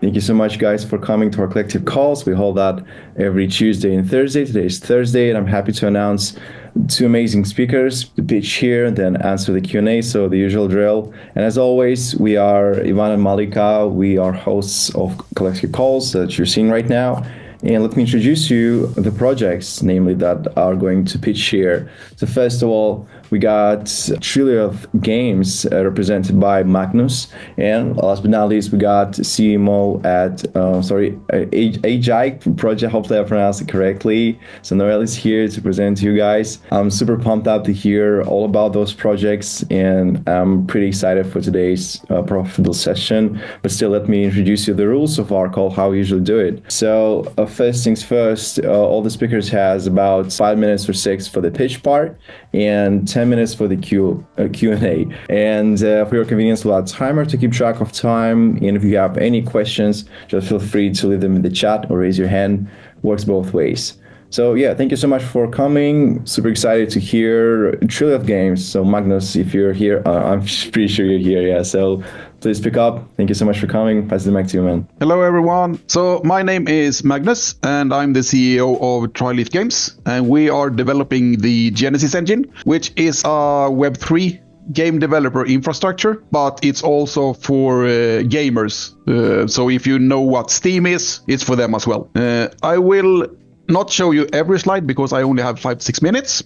Thank you so much, guys, for coming to our collective calls. We hold that every Tuesday and Thursday. Today is Thursday, and I'm happy to announce two amazing speakers to pitch here, then answer the Q&A, so the usual drill. And as always, we are Ivan and Malika. We are hosts of collective calls that you're seeing right now. And let me introduce you the projects, namely, that are going to pitch here. So first of all, we got Triolith Games, represented by Magnus. And last but not least, we got CMO at, AGI project, hopefully I pronounced it correctly. So Noelle is here to present to you guys. I'm super pumped up to hear all about those projects, and I'm pretty excited for today's profitable session. But still, let me introduce you the rules of our call, how we usually do it. So first things first, all the speakers has about 5 minutes or 6 for the pitch part, and 10 minutes for the Q&A. And for your convenience, we'll have a timer to keep track of time. And if you have any questions, just feel free to leave them in the chat or raise your hand. Works both ways. So yeah, thank you so much for coming. Super excited to hear Triolith Games. So Magnus, if you're here, I'm pretty sure you're here. Yeah. So please pick up. Thank you so much for coming. Pass the mic to you, man. Hello, everyone. So my name is Magnus, and I'm the CEO of Triolith Games. And we are developing the Genesis engine, which is a Web3 game developer infrastructure, but it's also for gamers. So if you know what Steam is, it's for them as well. I will not show you every slide because I only have 5-6 minutes.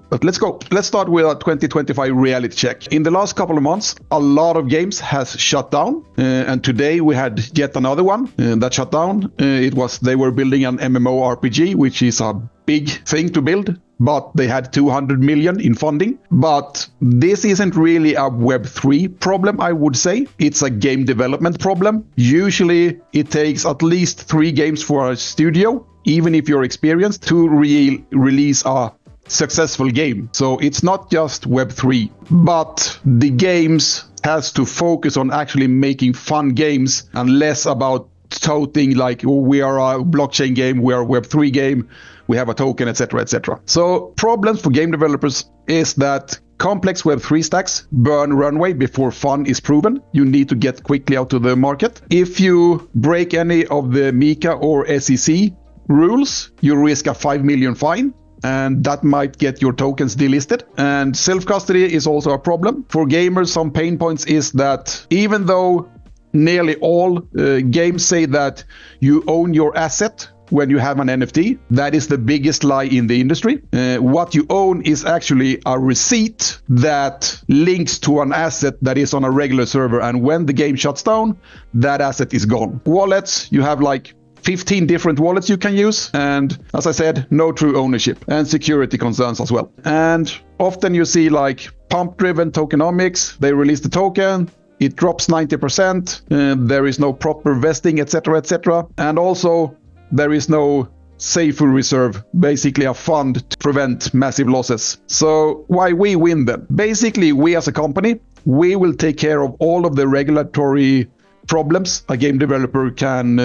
But let's go. Let's start with a 2025 reality check. In the last couple of months, a lot of games has shut down. And today we had yet another one that shut down. They were building an MMORPG, which is a big thing to build, but they had 200 million in funding. But this isn't really a Web3 problem, I would say. It's a game development problem. Usually it takes at least 3 games for a studio, even if you're experienced, to release a successful game. So it's not just Web3, but the games has to focus on actually making fun games and less about touting like, oh, we are a blockchain game, we are a Web3 game, we have a token, etc., etc. So problems for game developers is that complex Web3 stacks burn runway before fun is proven. You need to get quickly out to the market. If you break any of the MiCA or SEC rules, you risk a 5 million fine, and that might get your tokens delisted. And self-custody is also a problem. For gamers, some pain points is that even though nearly all games say that you own your asset when you have an NFT, that is the biggest lie in the industry. What you own is actually a receipt that links to an asset that is on a regular server, and when the game shuts down, that asset is gone. Wallets, you have like 15 different wallets you can use, and as I said, no true ownership, and security concerns as well. And often you see like pump-driven tokenomics. They release the token, it drops 90%, there is no proper vesting, etc., etc. And also there is no safe reserve, basically a fund to prevent massive losses. So why we win then? Basically, we as a company, we will take care of all of the regulatory problems a game developer can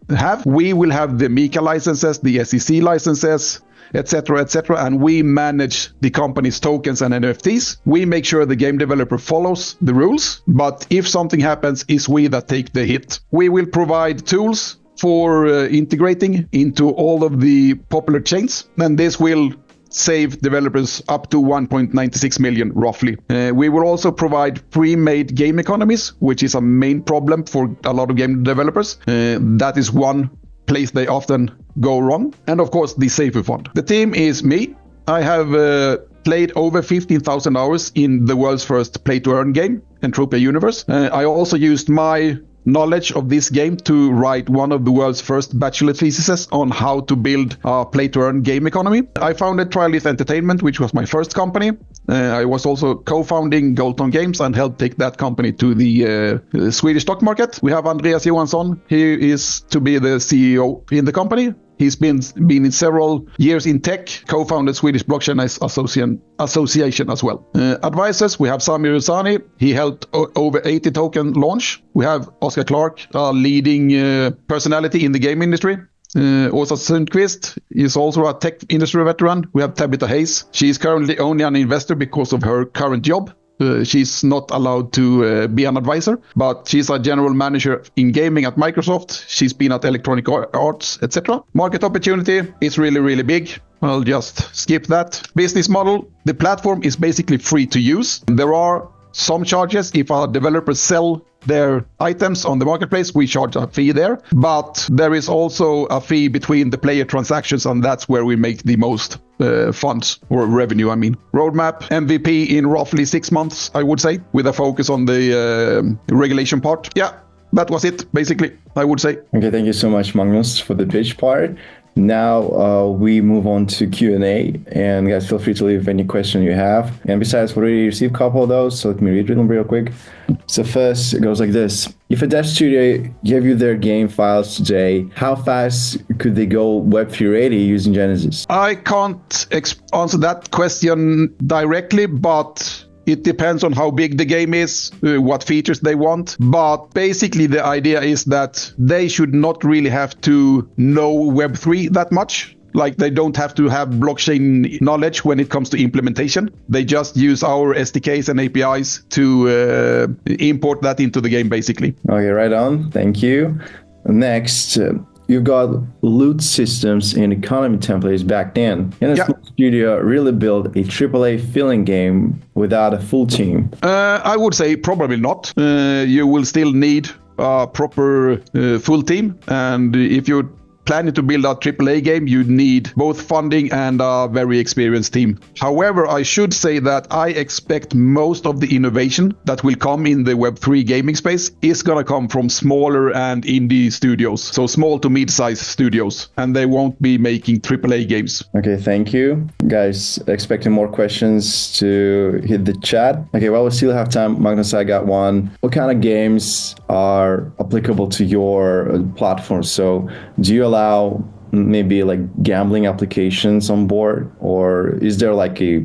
have. We will have the MiCA licenses, the SEC licenses, etc., etc., and we manage the company's tokens and NFTs. We make sure the game developer follows the rules, but if something happens, it's we that take the hit. We will provide tools for integrating into all of the popular chains, and this will save developers up to 1.96 million roughly. We will also provide pre-made game economies, which is a main problem for a lot of game developers. That is one place they often go wrong. And of course, the Safer Fund. The team is me. I have played over 15,000 hours in the world's first play-to-earn game, Entropia Universe. I also used my knowledge of this game to write one of the world's first bachelor theses on how to build a play-to-earn game economy. I founded Triolith Entertainment, which was my first company. I was also co-founding Goldton Games and helped take that company to the Swedish stock market. We have Andreas Johansson. He is to be the CEO in the company. He's been in several years in tech, co-founded Swedish Blockchain Association as well. Advisors, we have Samir Usani. He helped over 80 token launch. We have Oscar Clark, a leading personality in the game industry. Åsa Sundqvist is also a tech industry veteran. We have Tabitha Hayes. She is currently only an investor because of her current job. She's not allowed to be an advisor, but she's a general manager in gaming at Microsoft. She's been at Electronic Arts, etc. Market opportunity is really, really big. I'll just skip that. Business model. The platform is basically free to use. There are some charges. If our developers sell their items on the marketplace, we charge a fee there. But there is also a fee between the player transactions, and that's where we make the most funds or revenue, I mean. Roadmap, MVP in roughly 6 months, I would say, with a focus on the regulation part. Yeah, that was it, basically, I would say. Okay, thank you so much, Magnus, for the pitch part. Now we move on to Q&A, and guys, feel free to leave any question you have. And besides, we already received a couple of those, so let me read them real quick. So first, it goes like this. If a dev studio gave you their game files today, how fast could they go Web3 ready using Genesis? I can't answer that question directly, but it depends on how big the game is, what features they want. But basically, the idea is that they should not really have to know Web3 that much. Like, they don't have to have blockchain knowledge when it comes to implementation. They just use our SDKs and APIs to import that into the game, basically. Okay, right on. Thank you. Next, you've got loot systems and economy templates backed in. And a small studio really built a AAA filling game without a full team. I would say probably not. You will still need a proper full team. And if you're planning to build a AAA game, you need both funding and a very experienced team. However, I should say that I expect most of the innovation that will come in the Web3 gaming space is going to come from smaller and indie studios. So small to mid-sized studios, and they won't be making AAA games. Okay, thank you. Guys, expecting more questions to hit the chat. Okay, well, we still have time. Magnus, I got one. What kind of games are applicable to your platform? So do you allow maybe like gambling applications on board, or is there like a,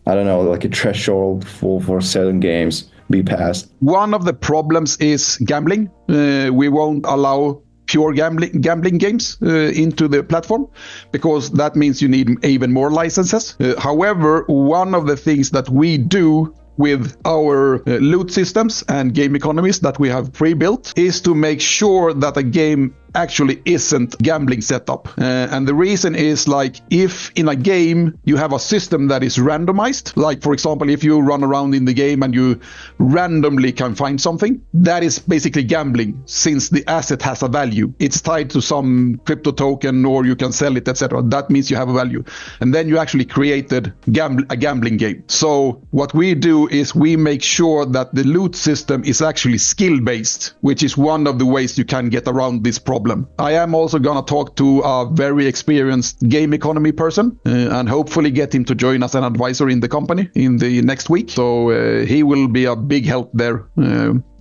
I don't know, like a threshold for certain games be passed? One of the problems is gambling. We won't allow pure gambling games into the platform, because that means you need even more licenses. However, one of the things that we do with our loot systems and game economies that we have pre-built is to make sure that a game actually isn't gambling setup. And the reason is, like, if in a game you have a system that is randomized, like for example, if you run around in the game and you randomly can find something, that is basically gambling, since the asset has a value. It's tied to some crypto token, or you can sell it, etc. That means you have a value. And then you actually created a gambling game. So what we do is we make sure that the loot system is actually skill-based, which is one of the ways you can get around this problem. I am also going to talk to a very experienced game economy person and hopefully get him to join as an advisor in the company in the next week. So he will be a big help there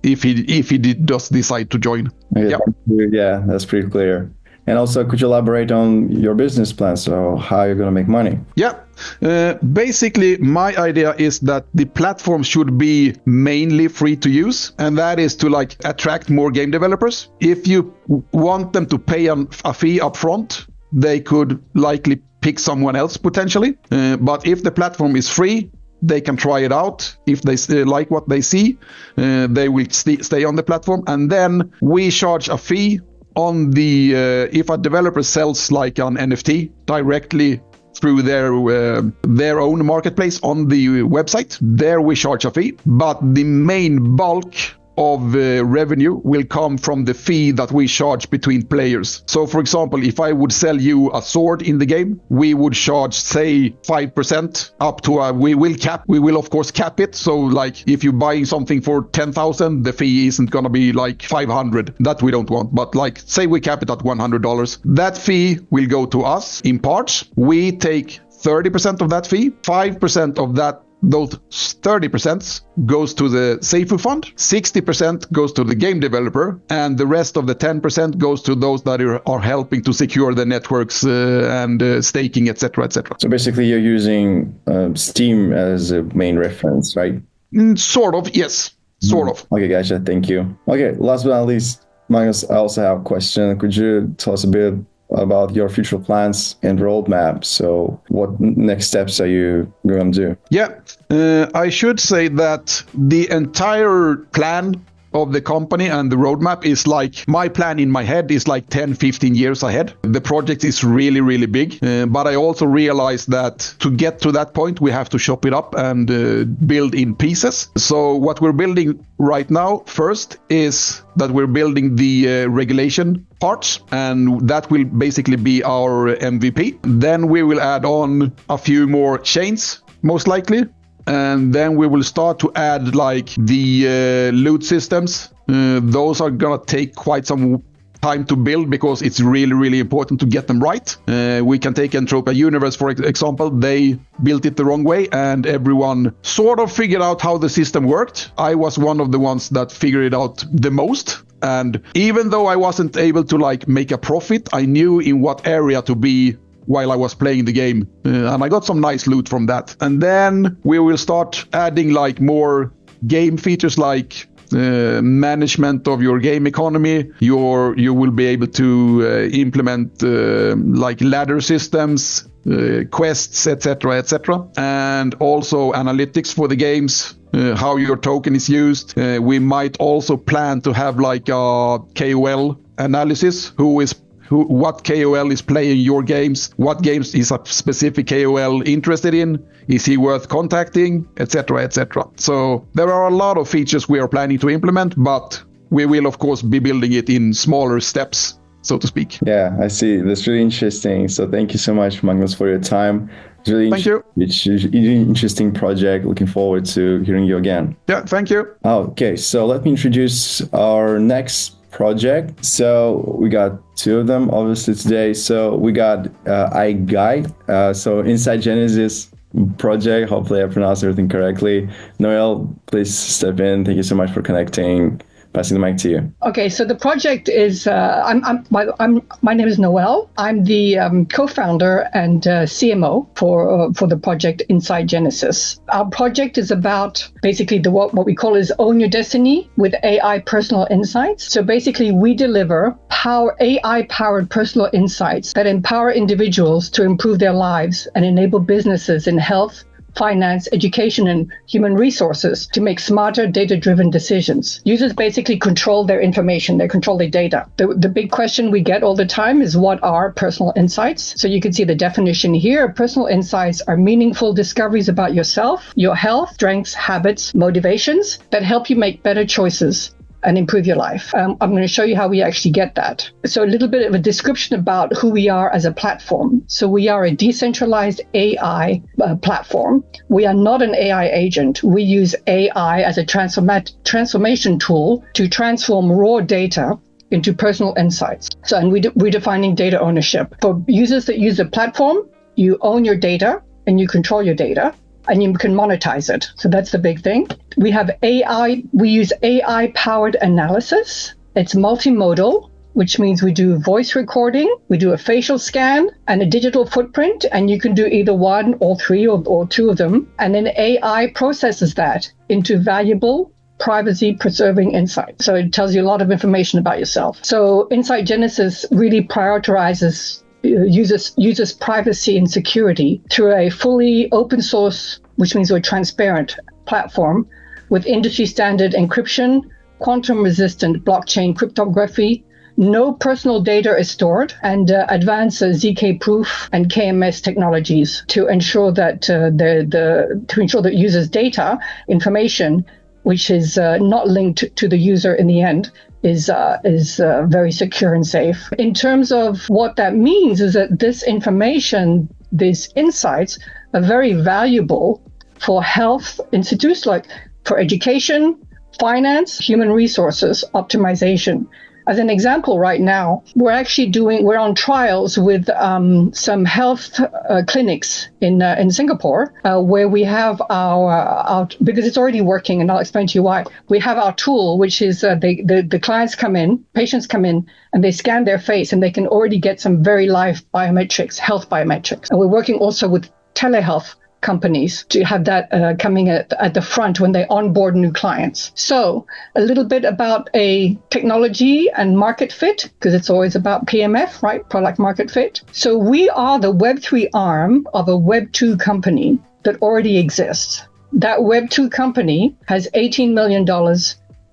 if he does decide to join. Yeah, that's pretty clear. And also, could you elaborate on your business plan? So how you're going to make money? Yeah. Basically, my idea is that the platform should be mainly free to use, and that is to like attract more game developers. If you want them to pay a fee up front, they could likely pick someone else potentially. But if the platform is free, they can try it out. If they like what they see, they will stay on the platform. And then we charge a fee on the if a developer sells like an NFT directly through their own marketplace on the website, there we charge a fee. But the main bulk of revenue will come from the fee that we charge between players. So for example, if I would sell you a sword in the game, we would charge, say, 5% up to we will of course cap it. So like if you're buying something for 10,000, the fee isn't going to be like 500. That we don't want. But like, say we cap it at $100. That fee will go to us in parts. We take 30% of that fee, 5% of that, those 30% goes to the Seifu fund, 60% goes to the game developer, and the rest of the 10% goes to those that are helping to secure the networks and staking, etc., etc. So basically, you're using Steam as a main reference, right? Sort of, yes. Sort of. Okay, gotcha. Thank you. Okay, last but not least, Magnus, I also have a question. Could you tell us a bit about your future plans and roadmap. So what next steps are you going to do? Yeah, I should say that the entire plan of the company and the roadmap is like, my plan in my head is like 10, 15 years ahead. The project is really, really big. But I also realized that to get to that point, we have to chop it up and build in pieces. So what we're building right now first is that we're building the regulation parts, and that will basically be our MVP. Then we will add on a few more chains, most likely. And then we will start to add like the loot systems. Those are gonna take quite some time to build because it's really, really important to get them right. We can take Entropia Universe, for example. They built it the wrong way and everyone sort of figured out how the system worked. I was one of the ones that figured it out the most. And even though I wasn't able to like make a profit, I knew in what area to be while I was playing the game, and I got some nice loot from that. And then we will start adding like more game features like management of your game economy. You will be able to implement like ladder systems, quests, etc., and also analytics for the games. How your token is used. We might also plan to have like a KOL analysis. What KOL is playing your games? What games is a specific KOL interested in? Is he worth contacting? Etc., etc. So there are a lot of features we are planning to implement, but we will of course be building it in smaller steps, so to speak. Yeah, I see. That's really interesting. So thank you so much, Magnus, for your time. It's really It's an interesting project. Looking forward to hearing you again. Yeah, thank you. Okay, so let me introduce our next project. So we got two of them obviously today. So we got iGuide. So inside Genesis project. Hopefully I pronounced everything correctly. Noelle, please step in. Thank you so much for connecting. Passing the mic to you. Okay, so the project is, my name is Noelle. I'm the co-founder and CMO for the project Inside Genesis. Our project is about basically what we call is Own Your Destiny with AI personal insights. So basically we deliver AI-powered personal insights that empower individuals to improve their lives and enable businesses in health, finance, education, and human resources to make smarter data-driven decisions. Users basically control their information, they control their data. The big question we get all the time is, what are personal insights? So you can see the definition here. Personal insights are meaningful discoveries about yourself, your health, strengths, habits, motivations that help you make better choices and improve your life. I'm going to show you how we actually get that. So a little bit of a description about who we are as a platform. So we are a decentralized AI platform. We are not an AI agent. We use AI as a transformation tool to transform raw data into personal insights. So, and we're defining data ownership. For users that use the platform, you own your data and you control your data, and you can monetize it. So that's the big thing. We use AI-powered analysis. It's multimodal, which means we do voice recording, we do a facial scan and a digital footprint, and you can do either one or three or two of them. And then AI processes that into valuable privacy-preserving insights. So it tells you a lot of information about yourself. So Inside Genesis really prioritizes users' privacy and security through a fully open source, which means we're transparent platform with industry standard encryption, quantum resistant blockchain cryptography. No personal data is stored, and advanced ZK proof and KMS technologies to ensure that the users' data information, which is not linked to the user in the end, is very secure and safe. In terms of what that means is that this information, these insights, are very valuable for health institutes, like for education, finance, human resources optimization. As an example, right now, we're on trials with some health clinics in Singapore, where we have our, because it's already working, and I'll explain to you why. We have our tool, which is the clients come in, patients come in, and they scan their face, and they can already get some very live biometrics, health biometrics. And we're working also with telehealth companies to have that coming at the front when they onboard new clients. So a little bit about a technology and market fit, because it's always about PMF, right? Product market fit. So we are the Web3 arm of a Web2 company that already exists. That Web2 company has $18 million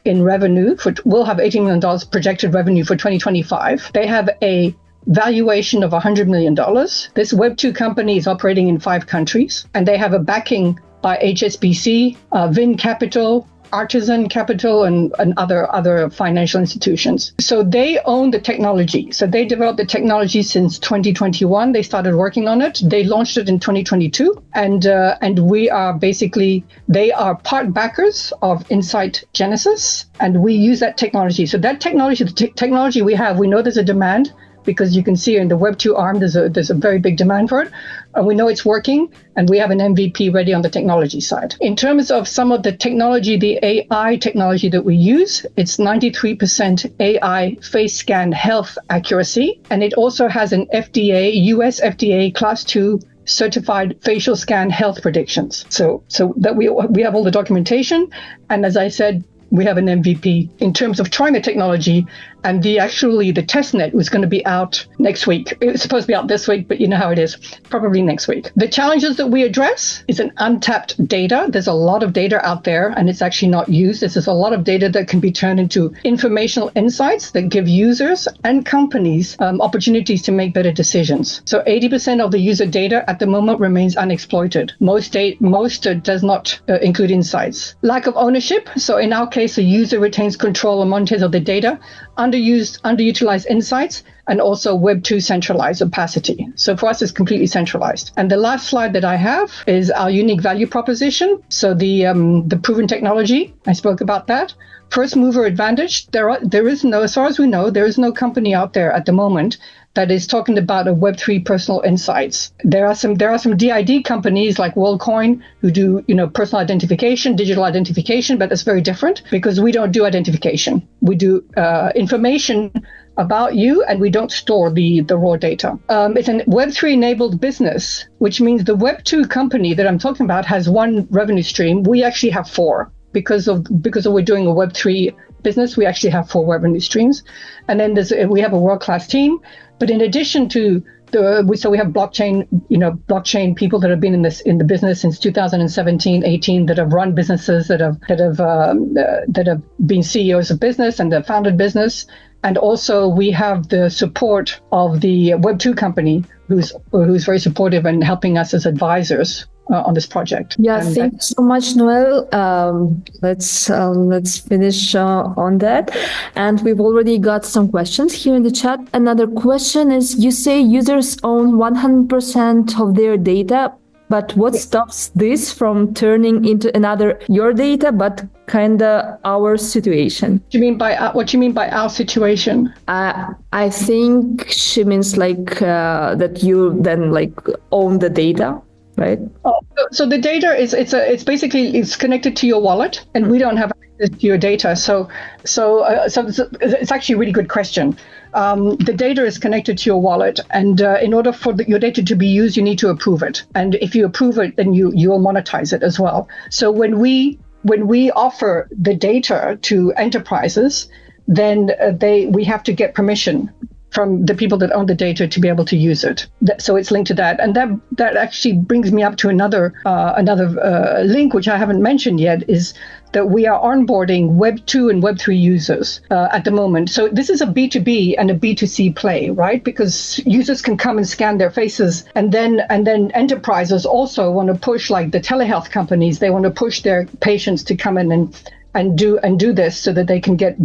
in revenue, will have $18 million projected revenue for 2025. They have a valuation of $100 million. This Web2 company is operating in 5 countries, and they have a backing by HSBC, Vin Capital, Artisan Capital, and other financial institutions. So they own the technology. So they developed the technology since 2021. They started working on it. They launched it in 2022, and we are basically, they are part backers of Insight Genesis, and we use that technology. So that technology, the technology we have, we know there's a demand, because you can see in the Web2 arm, there's a very big demand for it. And we know it's working, and we have an MVP ready on the technology side. In terms of some of the technology, the AI technology that we use, it's 93% AI face scan health accuracy. And it also has an US FDA Class II certified facial scan health predictions. So that we have all the documentation. And as I said, we have an MVP in terms of trying the technology, and the testnet was going to be out next week. It was supposed to be out this week, but you know how it is, probably next week. The challenges that we address is an untapped data. There's a lot of data out there, and it's actually not used. This is a lot of data that can be turned into informational insights that give users and companies opportunities to make better decisions. So 80% of the user data at the moment remains unexploited. Most does not include insights. Lack of ownership. So in our case, the user retains control and monitors of the data, underutilized insights, and also Web2 centralized opacity. So for us, it's completely centralized. And the last slide that I have is our unique value proposition. So the proven technology, I spoke about that. First mover advantage. There is no, as far as we know, there is no company out there at the moment that is talking about a Web3 personal insights. There are some DID companies like Worldcoin who do, personal identification, digital identification, but that's very different because we don't do identification. We do information about you, and we don't store the raw data. It's a Web3 enabled business, which means the Web2 company that I'm talking about has one revenue stream. We actually have 4 because of we're doing a Web3 business. We actually have 4 revenue streams, and then we have a world-class team. But in addition to we have blockchain people that have been in the business since 2017, 18, that have run businesses, that have been CEOs of business and have founded business. And also we have the support of the Web2 company who's very supportive and helping us as advisors on this project. Yeah, thank you so much, Noelle. Let's finish on that. And we've already got some questions here in the chat. Another question is, you say users own 100% of their data, but what stops this from turning into another your data, but kinda our situation? What do you mean by our situation? I think she means that you then own the data. Right. Oh, so the data it's basically connected to your wallet, and we don't have access to your data. So it's actually a really good question. The data is connected to your wallet, and in order for your data to be used, you need to approve it. And if you approve it, then you will monetize it as well. So when we offer the data to enterprises, then we have to get permission from the people that own the data to be able to use it. So it's linked to that. And that actually brings me up to another link, which I haven't mentioned yet, is that we are onboarding Web2 and Web3 users at the moment. So this is a B2B and a B2C play, right? Because users can come and scan their faces, and then enterprises also want to push, like the telehealth companies, they want to push their patients to come in and do this so that they can get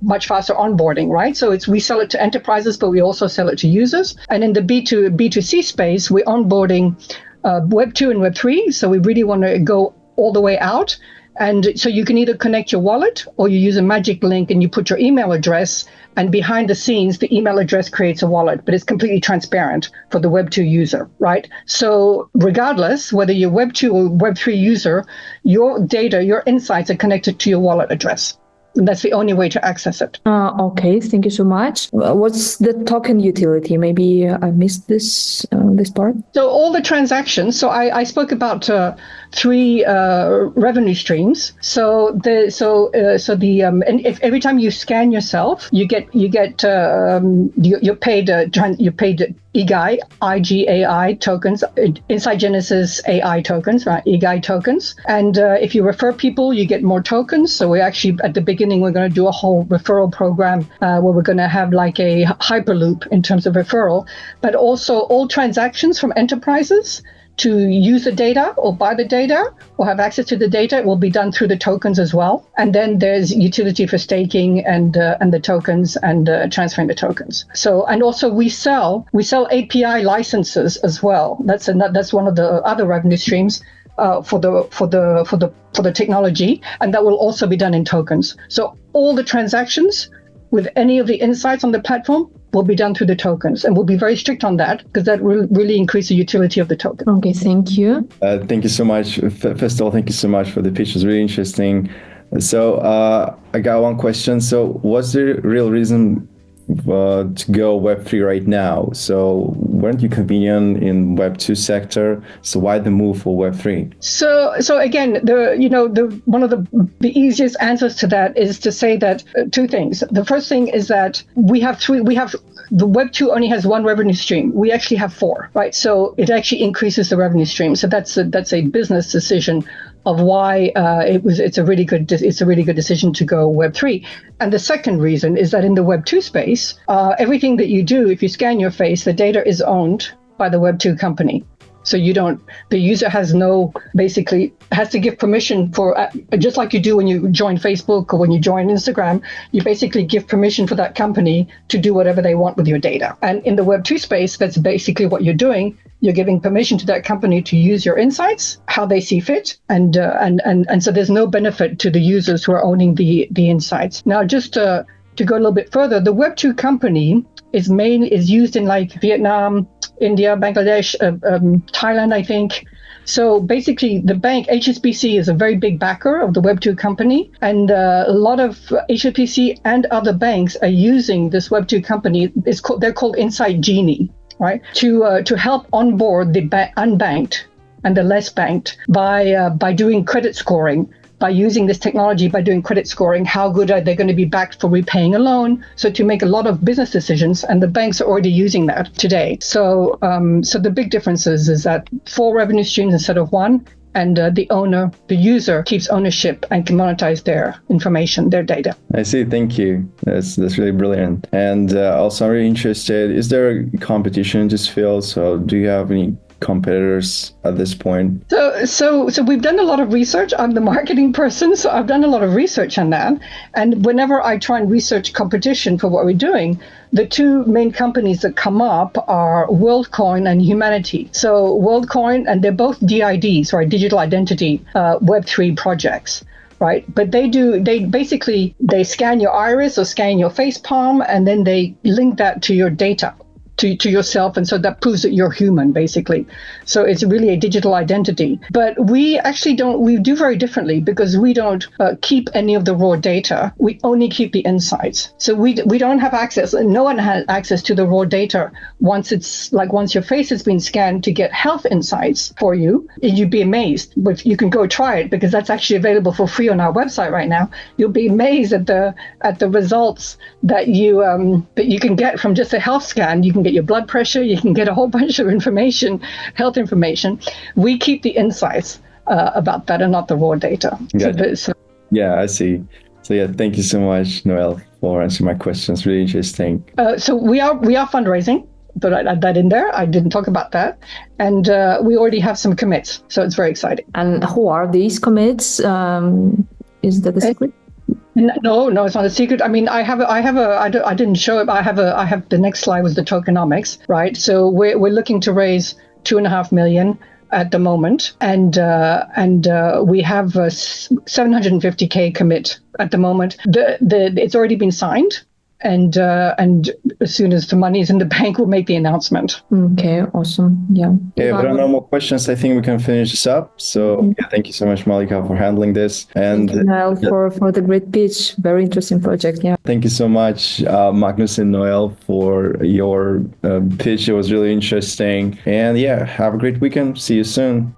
much faster onboarding, right? So we sell it to enterprises, but we also sell it to users. And in the B2C space, we're onboarding Web2 and Web3. So we really want to go all the way out. And so you can either connect your wallet or you use a magic link and you put your email address, and behind the scenes, the email address creates a wallet, but it's completely transparent for the Web2 user, right? So regardless, whether you're Web2 or Web3 user, your data, your insights are connected to your wallet address. And that's the only way to access it. Okay, thank you so much. What's the token utility? Maybe I missed this part. So all the transactions. So I spoke about three revenue streams. And if every time you scan yourself, you're paid EGAI, IGAI tokens, inside Genesis AI tokens, right? EGAI tokens. And if you refer people, you get more tokens. So we actually, at the beginning, we're going to do a whole referral program where we're going to have like a hyperloop in terms of referral, but also all transactions from enterprises to use the data or buy the data or have access to the data will be done through the tokens as well. And then there's utility for staking and the tokens and transferring the tokens. So, and also we sell API licenses as well. That's one of the other revenue streams for the technology, and that will also be done in tokens. So all the transactions with any of the insights on the platform will be done through the tokens, and we'll be very strict on that because that will really increase the utility of the token. Okay, thank you. Thank you so much. First of all, thank you so much for the pitch. It's really interesting. So I got one question. So what's the real reason to go Web3 right now? So weren't you convenient in Web2 sector? So why the move for Web3? So again, one of the easiest answers to that is to say that two things. The first thing is that the Web2 only has one revenue stream. We actually have four, right? So it actually increases the revenue stream. So that's a business decision of why it's a really good decision to go Web3. And the second reason is that in the Web2 space, everything that you do, if you scan your face, the data is owned by the Web2 company. So the user has to give permission for, just like you do when you join Facebook or when you join Instagram, you basically give permission for that company to do whatever they want with your data. And in the Web2 space, that's basically what you're doing. You're giving permission to that company to use your insights, how they see fit. And so there's no benefit to the users who are owning the insights. Now, just to go a little bit further, the Web2 company is used in like Vietnam, India, Bangladesh, Thailand, I think. So basically, the bank, HSBC, is a very big backer of the Web2 company. And a lot of HSBC and other banks are using this Web2 company. They're called Inside Genie, right? To help onboard the unbanked and the less banked by doing credit scoring. By using this technology, by doing credit scoring, how good are they going to be backed for repaying a loan? So to make a lot of business decisions, and the banks are already using that today. So the big difference is that 4 revenue streams instead of 1, and the user keeps ownership and can monetize their information, their data. I see. Thank you. That's really brilliant. And also, I'm really interested. Is there a competition in this field? So do you have any competitors at this point? So we've done a lot of research. I'm the marketing person, so I've done a lot of research on that. And whenever I try and research competition for what we're doing, the two main companies that come up are Worldcoin and Humanity. So Worldcoin, and they're both DIDs, right, digital identity Web3 projects. Right. But they scan your iris or scan your face palm, and then they link that to your data. To yourself, and so that proves that you're human, basically. So it's really a digital identity. But we actually we do very differently, because we don't keep any of the raw data. We only keep the insights. So we don't have access, and no one has access to the raw data once your face has been scanned to get health insights for you. You'd be amazed. But you can go try it, because that's actually available for free on our website right now. You'll be amazed at the results that you can get from just a health scan. You can get your blood pressure, you can get a whole bunch of information, health information. We keep the insights about that and not the raw data. Yeah, I see. So yeah, thank you so much, Noelle, for answering my questions. Really interesting. So we are fundraising, but I add that in there. I didn't talk about that. And we already have some commits, so it's very exciting. And who are these commits? Is that a secret? No, it's not a secret. I mean, I didn't show it, but I have the next slide was the tokenomics, right? So we're looking to raise 2.5 million at the moment, and we have 750K commit at the moment. It's already been signed, and as soon as the money is in the bank, we'll make the announcement. Okay, awesome. Yeah. Okay, if there are no more questions, I think we can finish this up. So yeah, thank you so much, Malika, for handling this. And thank you, Noelle, for the great pitch. Very interesting project. Yeah. thank you so much, Magnus and Noelle, for your pitch. It was really interesting. And yeah, have a great weekend. See you soon.